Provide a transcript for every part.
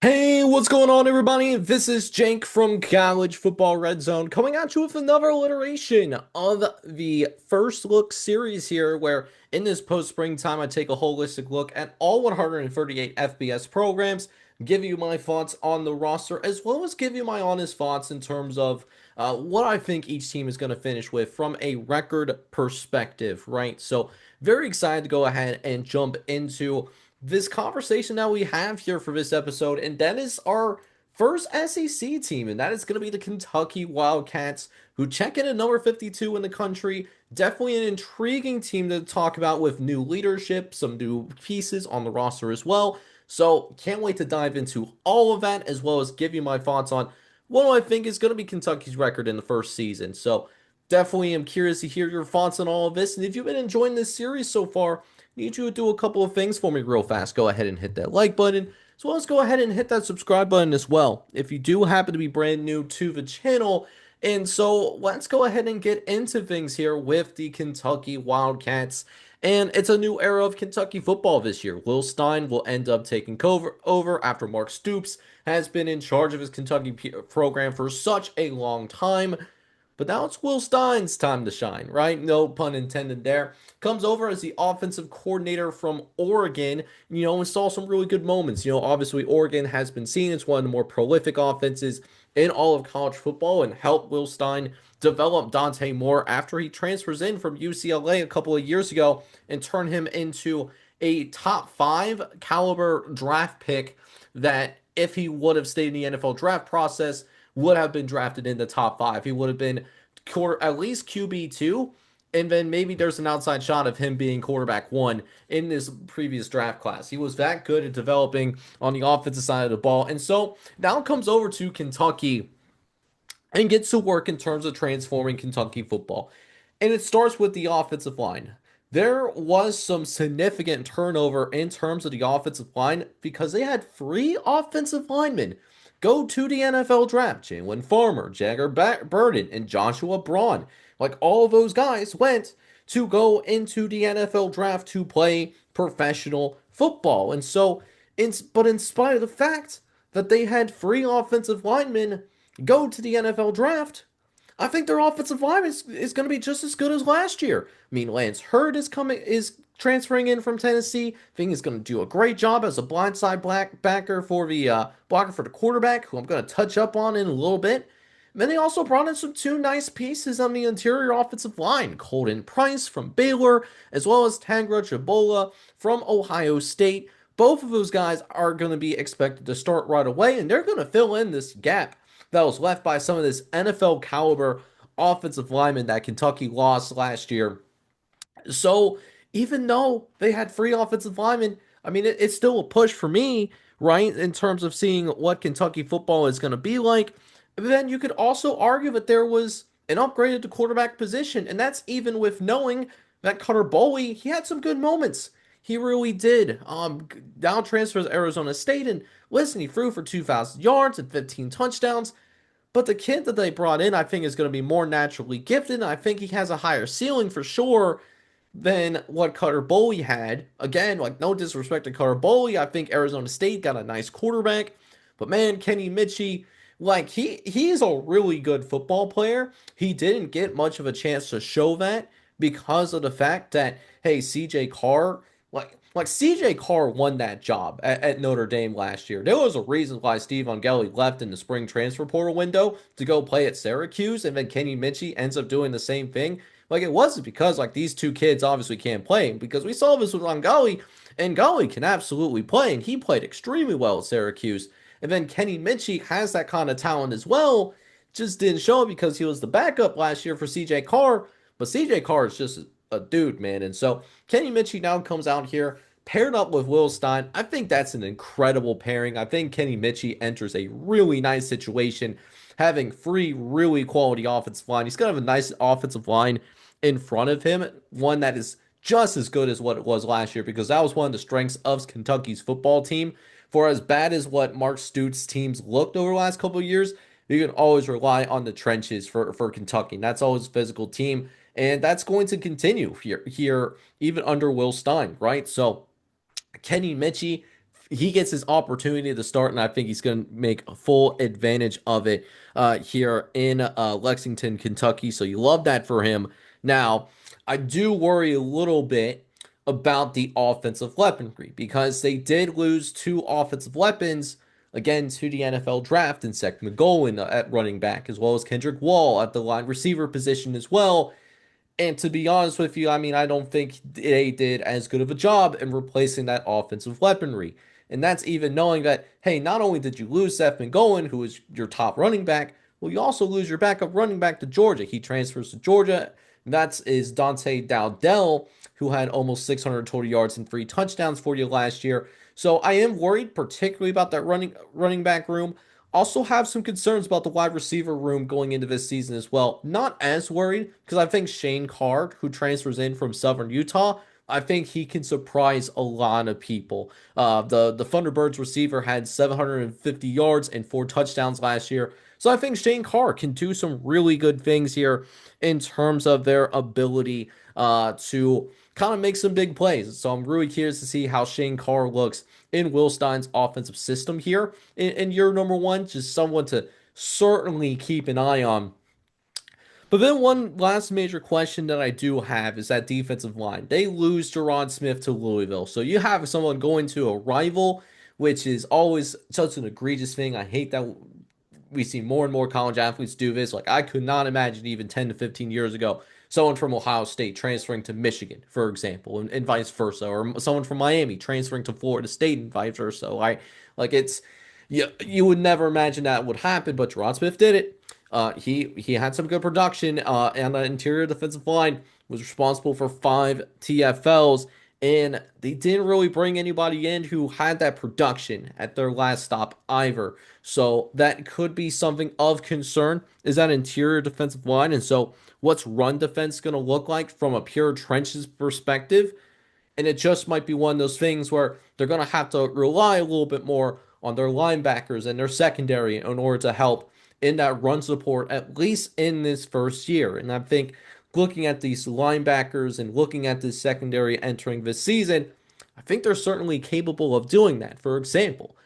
Hey, what's going on, everybody? This is Jake from College Football Red Zone coming at you with another iteration of the First Look series here, where in this post-springtime, I take a holistic look at all 138 FBS programs, give you my thoughts on the roster, as well as give you my honest thoughts in terms of what I think each team is going to finish with from a record perspective, right? So, very excited to go ahead and jump into this conversation that we have here for this episode, and that is our first SEC team, and that is going to be the Kentucky Wildcats, who check in at number 52 in the country. Definitely an intriguing team to talk about with new leadership, some new pieces on the roster as well. So, can't wait to dive into all of that, as well as give you my thoughts on what I think is going to be Kentucky's record in the first season. So, definitely am curious to hear your thoughts on all of this, and if you've been enjoying this series so far, need you to do a couple of things for me real fast. Go ahead and hit that like button, as well as go ahead and hit that subscribe button as well if you do happen to be brand new to the channel. And so let's go ahead and get into things here with the Kentucky Wildcats. And it's a new era of Kentucky football this year. Will Stein will end up taking over after Mark Stoops has been in charge of his Kentucky program for such a long time. But now it's Will Stein's time to shine, right? No pun intended there. Comes over as the offensive coordinator from Oregon, and saw some really good moments. Obviously, Oregon has been seen as one of the more prolific offenses in all of college football and helped Will Stein develop Dante Moore after he transfers in from UCLA a couple of years ago and turn him into a top five caliber draft pick that if he would have stayed in the NFL draft process, would have been drafted in the top five. He would have been at least QB2, and then maybe there's an outside shot of him being quarterback one in this previous draft class. He was that good at developing on the offensive side of the ball. And so now comes over to Kentucky and gets to work in terms of transforming Kentucky football. And it starts with the offensive line. There was some significant turnover in terms of the offensive line because they had three offensive linemen go to the NFL draft. Jalen Farmer, Jagger Burden, and Joshua Braun. Like all of those guys went to go into the NFL draft to play professional football. And so, but in spite of the fact that they had three offensive linemen go to the NFL draft, I think their offensive line is going to be just as good as last year. I mean, Lance Hurd is transferring in from Tennessee. I think he's going to do a great job as a blindside backer for the blocker for the quarterback, who I'm going to touch up on in a little bit. And then they also brought in some two nice pieces on the interior offensive line. Colton Price from Baylor, as well as Tangra Chabola from Ohio State. Both of those guys are going to be expected to start right away, and they're going to fill in this gap that was left by some of this NFL caliber offensive linemen that Kentucky lost last year. So even though they had free offensive linemen, I mean, it's still a push for me, right, in terms of seeing what Kentucky football is going to be like. But then you could also argue that there was an upgrade at the quarterback position, and that's even with knowing that Cutter Boley, he had some good moments. He really did. Now transfers to Arizona State, and listen, he threw for 2,000 yards and 15 touchdowns. But the kid that they brought in, I think, is going to be more naturally gifted. I think he has a higher ceiling for sure than what Cutter Boley had. Again, like no disrespect to Cutter Boley, I think Arizona State got a nice quarterback. But man, Kenny Mitchell, like he's a really good football player. He didn't get much of a chance to show that because of the fact that hey, CJ Carr, like CJ Carr won that job at Notre Dame last year. There was a reason why Steve Ongeli left in the spring transfer portal window to go play at Syracuse, and then Kenny Minchie ends up doing the same thing. Like it wasn't because like these two kids obviously can't play, because we saw this with Ongeli, and Ongeli can absolutely play, and he played extremely well at Syracuse. And then Kenny Minchie has that kind of talent as well, just didn't show it because he was the backup last year for CJ Carr. But CJ Carr is just a dude, man. And so Kenny Minchie now comes out here paired up with Will Stein. I think that's an incredible pairing. I think Kenny Minchie enters a really nice situation, having three really quality offensive line. He's going to have a nice offensive line in front of him, one that is just as good as what it was last year, because that was one of the strengths of Kentucky's football team. For as bad as what Mark Stoops' teams looked over the last couple of years, you can always rely on the trenches for Kentucky. And that's always a physical team. And that's going to continue here even under Will Stein, right? So Kenny Mitchie, he gets his opportunity to start, and I think he's going to make full advantage of it here in Lexington, Kentucky. So you love that for him. Now, I do worry a little bit about the offensive weaponry because they did lose two offensive weapons again to the NFL draft in Seth McGowan at running back, as well as Kendrick Wall at the wide receiver position as well. And to be honest with you, I mean, I don't think they did as good of a job in replacing that offensive weaponry. And that's even knowing that, hey, not only did you lose Seth McGowan, who is your top running back, well, you also lose your backup running back to Georgia. He transfers to Georgia. That is Dante Dowdell, who had almost 600 total yards and 3 touchdowns for you last year. So I am worried, particularly about that running back room. Also have some concerns about the wide receiver room going into this season as well. Not as worried because I think Shane Card, who transfers in from Southern Utah, I think he can surprise a lot of people. The Thunderbirds receiver had 750 yards and 4 touchdowns last year. So I think Shane Carr can do some really good things here in terms of their ability to kind of make some big plays. So I'm really curious to see how Shane Carr looks in Will Stein's offensive system here in year number one. Just someone to certainly keep an eye on. But then one last major question that I do have is that defensive line. They lose Jerron Smith to Louisville. So you have someone going to a rival, which is always such an egregious thing. I hate that we see more and more college athletes do this. Like, I could not imagine even 10 to 15 years ago someone from Ohio State transferring to Michigan, for example, and vice versa, or someone from Miami transferring to Florida State and vice versa. Like it's you would never imagine that would happen, but Jerron Smith did it. He had some good production, and the interior defensive line was responsible for 5 TFLs, and they didn't really bring anybody in who had that production at their last stop either. So that could be something of concern, is that interior defensive line. And so what's run defense going to look like from a pure trenches perspective? And it just might be one of those things where they're going to have to rely a little bit more on their linebackers and their secondary in order to help in that run support, at least in this first year. And I think looking at these linebackers and looking at this secondary entering this season, I think they're certainly capable of doing that. For example,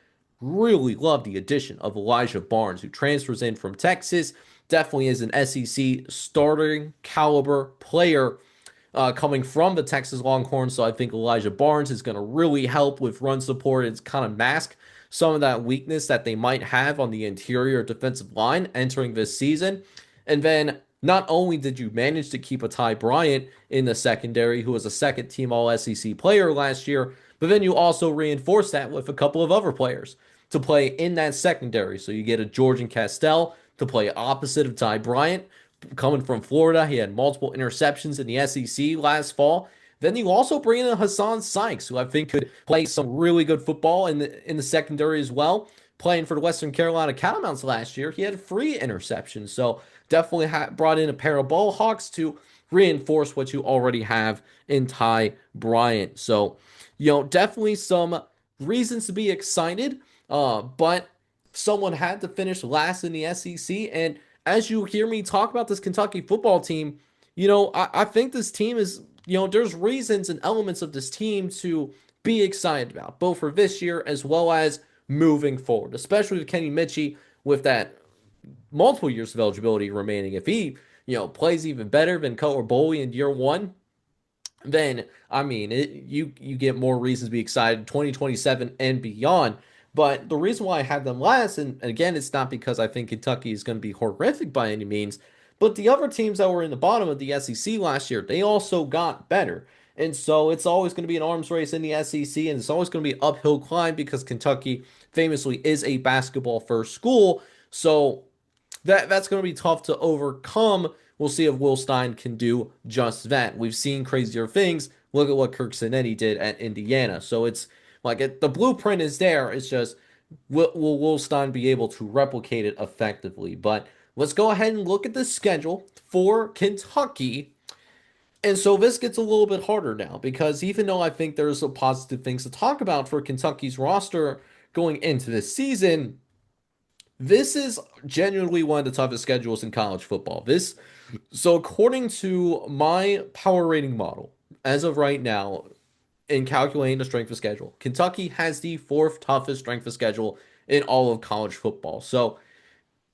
really love the addition of Elijah Barnes, who transfers in from Texas. Definitely is an SEC starting caliber player coming from the Texas Longhorns. So I think Elijah Barnes is going to really help with run support and kind of mask some of that weakness that they might have on the interior defensive line entering this season. And then not only did you manage to keep a Ty Bryant in the secondary, who was a second team All SEC player last year, but then you also reinforce that with a couple of other players to play in that secondary. So you get a Georgian Castell to play opposite of Ty Bryant, coming from Florida. He had multiple interceptions in the SEC last fall. Then you also bring in Hassan Sykes, who I think could play some really good football in the secondary as well. Playing for the Western Carolina Catamounts last year, he had 3 interceptions. So definitely brought in a pair of ball hawks to reinforce what you already have in Ty Bryant. So, definitely some reasons to be excited. But someone had to finish last in the SEC. And as you hear me talk about this Kentucky football team, I think this team is, there's reasons and elements of this team to be excited about, both for this year as well as moving forward, especially with Kenny Mitchell with that multiple years of eligibility remaining. If he, plays even better than Cutler Boley in year one, then I mean, you get more reasons to be excited 2027 and beyond. But the reason why I have them last, and again, it's not because I think Kentucky is going to be horrific by any means, but the other teams that were in the bottom of the SEC last year, they also got better. And so it's always going to be an arms race in the SEC, and it's always going to be an uphill climb because Kentucky famously is a basketball first school. So that's going to be tough to overcome. We'll see if Will Stein can do just that. We've seen crazier things. Look at what Kirk Cinetti did at Indiana. So it's like the blueprint is there. It's just will Will Stein be able to replicate it effectively? But let's go ahead and look at the schedule for Kentucky. And so this gets a little bit harder now because even though I think there's some positive things to talk about for Kentucky's roster going into this season, this is genuinely one of the toughest schedules in college football. So according to my power rating model, as of right now, in calculating the strength of schedule. Kentucky has the fourth toughest strength of schedule in all of college football. So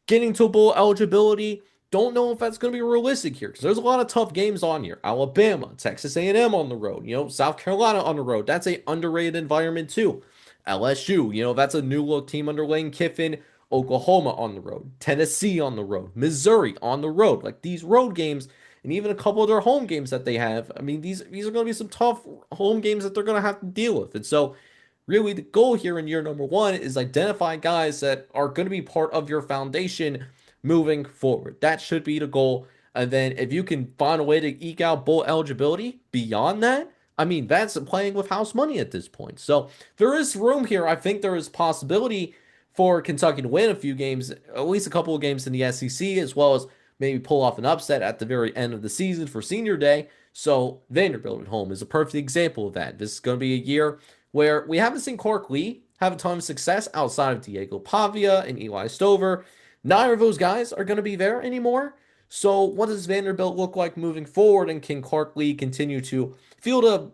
getting to bowl eligibility, don't know if that's going to be realistic here because there's a lot of tough games on here. Alabama, Texas A&M on the road, South Carolina on the road. That's a underrated environment too. LSU, that's a new look team under Lane Kiffin. Oklahoma on the road, Tennessee on the road, Missouri on the road. Like these road games and even a couple of their home games that they have. I mean, these are going to be some tough home games that they're going to have to deal with. And so really the goal here in year number one is identify guys that are going to be part of your foundation moving forward. That should be the goal. And then if you can find a way to eke out bowl eligibility beyond that, I mean, that's playing with house money at this point. So there is room here. I think there is possibility for Kentucky to win a few games, at least a couple of games in the SEC, as well as maybe pull off an upset at the very end of the season for senior day. So Vanderbilt at home is a perfect example of that. This is going to be a year where we haven't seen Clark Lee have a ton of success outside of Diego Pavia and Eli Stover. Neither of those guys are going to be there anymore. So what does Vanderbilt look like moving forward? And can Clark Lee continue to field a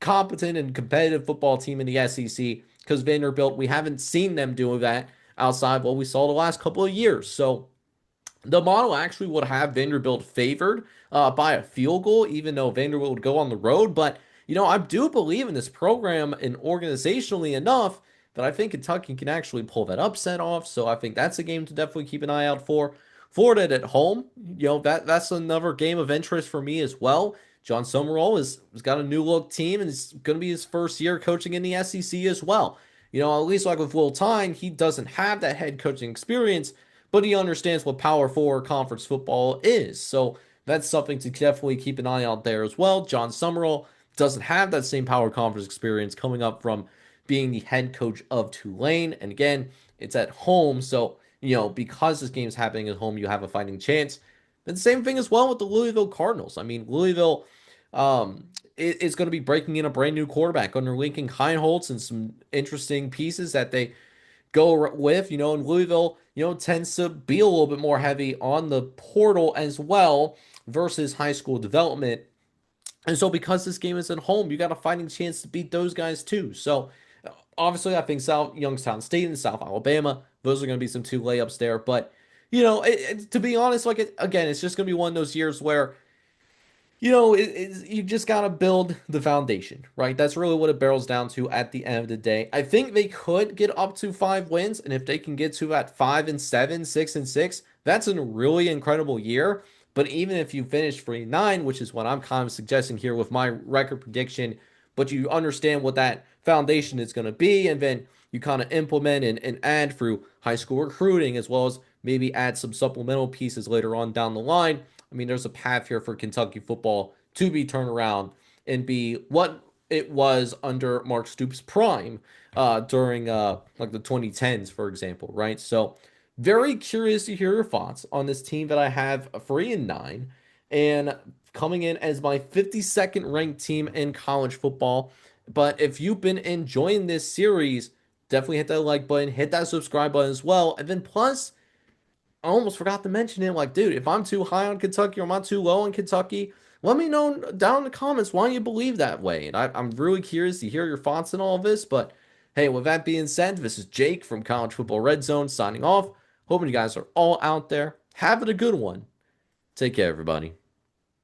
competent and competitive football team in the SEC? Because Vanderbilt, we haven't seen them do that outside what we saw the last couple of years. So the model actually would have Vanderbilt favored by a field goal, even though Vanderbilt would go on the road. But, I do believe in this program and organizationally enough that I think Kentucky can actually pull that upset off. So I think that's a game to definitely keep an eye out for. Florida at home, that's another game of interest for me as well. John Summerall has got a new look team, and it's going to be his first year coaching in the SEC as well. At least like with Will Tyne, he doesn't have that head coaching experience, but he understands what Power Four conference football is. So that's something to definitely keep an eye out there as well. John Summerall doesn't have that same Power Conference experience coming up from being the head coach of Tulane. And again, it's at home. So, because this game's happening at home, you have a fighting chance. And the same thing as well with the Louisville Cardinals. I mean, Louisville is going to be breaking in a brand new quarterback under Lincoln Kienholz and some interesting pieces that they go with, and Louisville, tends to be a little bit more heavy on the portal as well versus high school development. And so because this game is at home, you got a fighting chance to beat those guys too. So obviously I think South Youngstown State and South Alabama, those are going to be some two layups there. But, to be honest, again, it's just going to be one of those years where you just got to build the foundation, right? That's really what it barrels down to at the end of the day. I think they could get up to 5 wins, and if they can get to that 5-7, 6-6, that's a really incredible year. But even if you finish 3-9, which is what I'm kind of suggesting here with my record prediction, but you understand what that foundation is going to be, and then you kind of implement and add through high school recruiting, as well as maybe add some supplemental pieces later on down the line. I mean, there's a path here for Kentucky football to be turned around and be what it was under Mark Stoops' prime during like the 2010s, for example, right? So very curious to hear your thoughts on this team that I have 3-9 and coming in as my 52nd ranked team in college football. But if you've been enjoying this series, definitely hit that like button, hit that subscribe button as well. And then plus, I almost forgot to mention it. Like, dude, if I'm too high on Kentucky or I'm not too low on Kentucky, let me know down in the comments why you believe that way. And I'm really curious to hear your thoughts on all of this. But hey, with that being said, this is Jake from College Football Red Zone signing off. Hoping you guys are all out there having a good one. Take care, everybody.